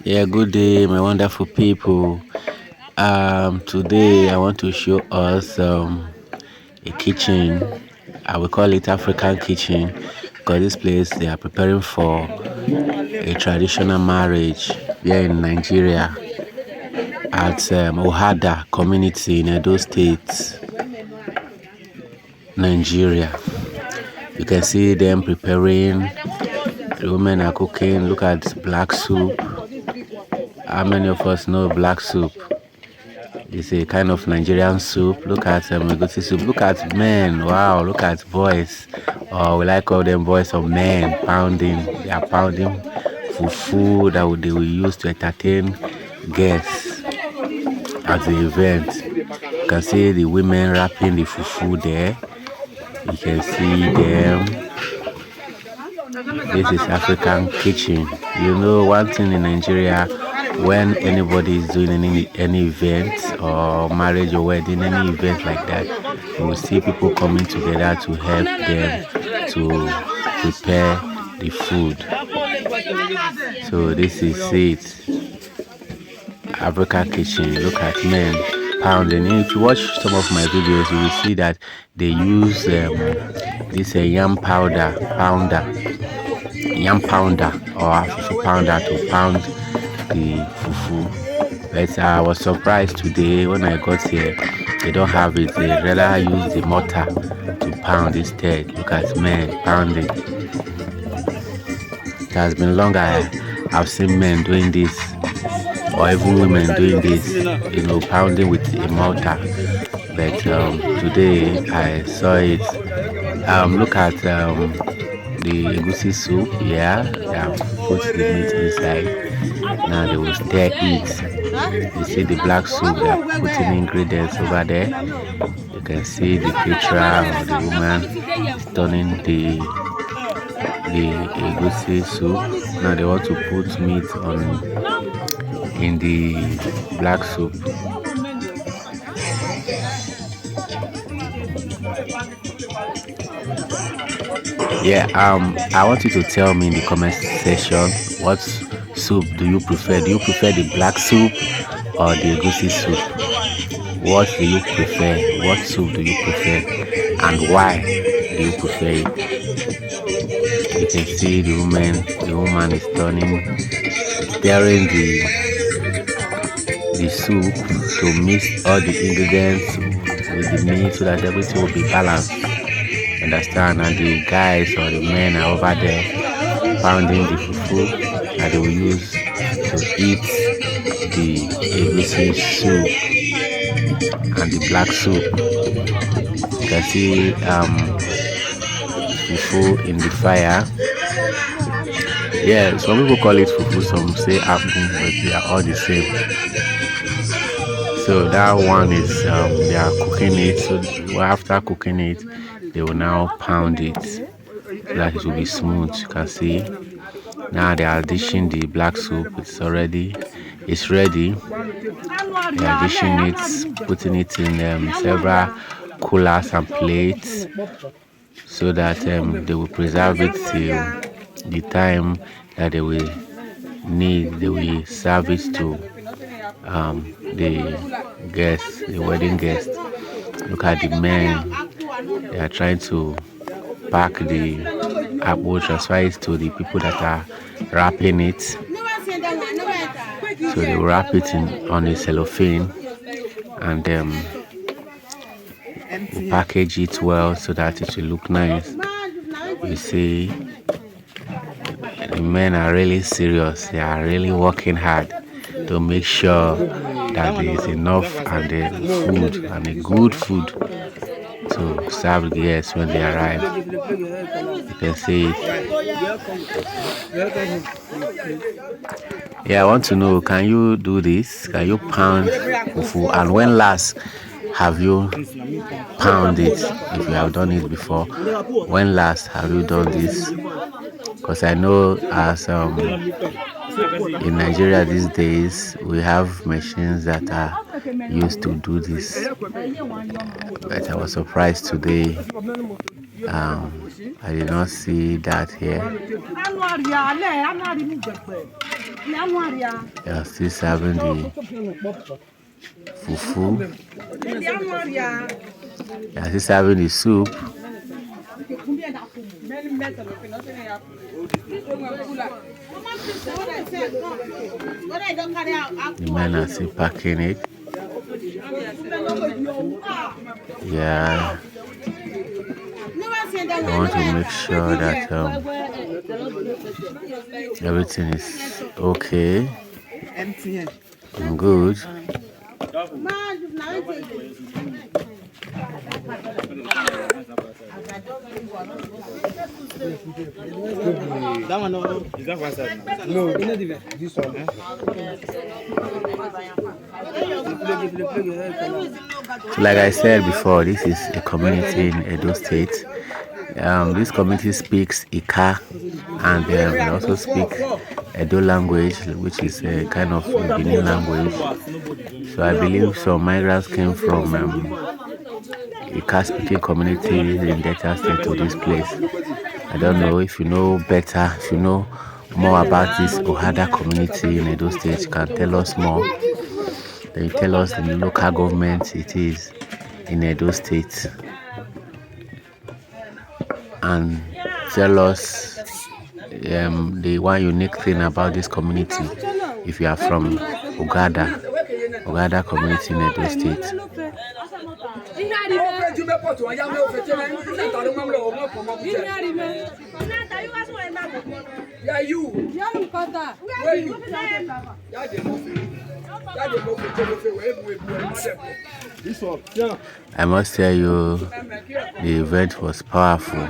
Yeah, good day, my wonderful people. Today I want to show us a kitchen. I will call it African kitchen because this place they are preparing for a traditional marriage here in Nigeria at Ohada community in Edo State, Nigeria. You can see them preparing. The women are cooking. Look at black soup. How many of us know black soup? It's a kind of Nigerian soup. Look at egusi soup. Look at men. Wow. Look at boys. We like call them boys or men pounding. They are pounding fufu that they will use to entertain guests at the event. You can see the women wrapping the fufu there. You can see them. This is African kitchen. You know one thing in Nigeria, when anybody is doing any event or marriage or wedding, any event like that, you will see people coming together to help them to prepare the food. So this is it. African kitchen. Look at men pounding. If you watch some of my videos, you will see that they use this yam pounder or fufu pounder to pound the fufu. But I was surprised today when I got here. They don't have it. They rather use the mortar to pound instead. Look at men pounding. It has been long I've seen men doing this, or even women doing this, pounding with a mortar. But today I saw it. Look at the egusi soup. Yeah, they have put the meat inside. Now they will stir it. You see the black soup, they are putting ingredients over there. You can see the picture of the woman turning the egusi soup. Now they want to put meat in the black soup. Yeah, I want you to tell me in the comment section what soup do you prefer? Do you prefer the black soup or the egusi soup? What do you prefer? What soup do you prefer? And why do you prefer it? You can see the woman is stirring the soup to mix all the ingredients with the meat so that everything will be balanced. Understand? And the guys or the men are over there pounding the fufu that they will use to eat the egusi soup and the black soup. You can see fufu in the fire. Yeah, some people call it fufu, some say apple, but they are all the same. So that one is they are cooking it. So after cooking it, they will now pound it so that it will be smooth. You can see now they are dishing the black soup. It's ready. They are dishing it, putting it in several coolers and plates so that they will preserve it till the time that they will serve it to the guests, the wedding guests. Look at the men. They are trying to pack the apple, transfer it to the people that are wrapping it. So they will wrap it on a cellophane and we'll package it well so that it will look nice. You see, the men are really serious. They are really working hard to make sure that there is enough and food and a good food to serve the guests when they arrive. You can see it. Yeah, I want to know, can you do this? Can you pound fufu? And when last have you pound it? If you have done it before, when last have you done this? Because I know as in Nigeria these days we have machines that are used to do this, but I was surprised today. I did not see that here. They are still serving the fufu. They are still serving the soup. The men are still packing it. Yeah. I want to make sure that everything is okay and good. That one, no. Is that one side? No, this one. So like I said before, this is a community in Edo State. This community speaks Ika, and they also speak Edo language, which is a kind of Benin language. So I believe some migrants came from Ika speaking community in Delta State to this place. I don't know if you know better, if you know more about this Ohada community in Edo State, you can tell us more. Then you tell us the local government it is in Edo State, and tell us the one unique thing about this community if you are from Ogada community in Edo State. I must tell you, the event was powerful.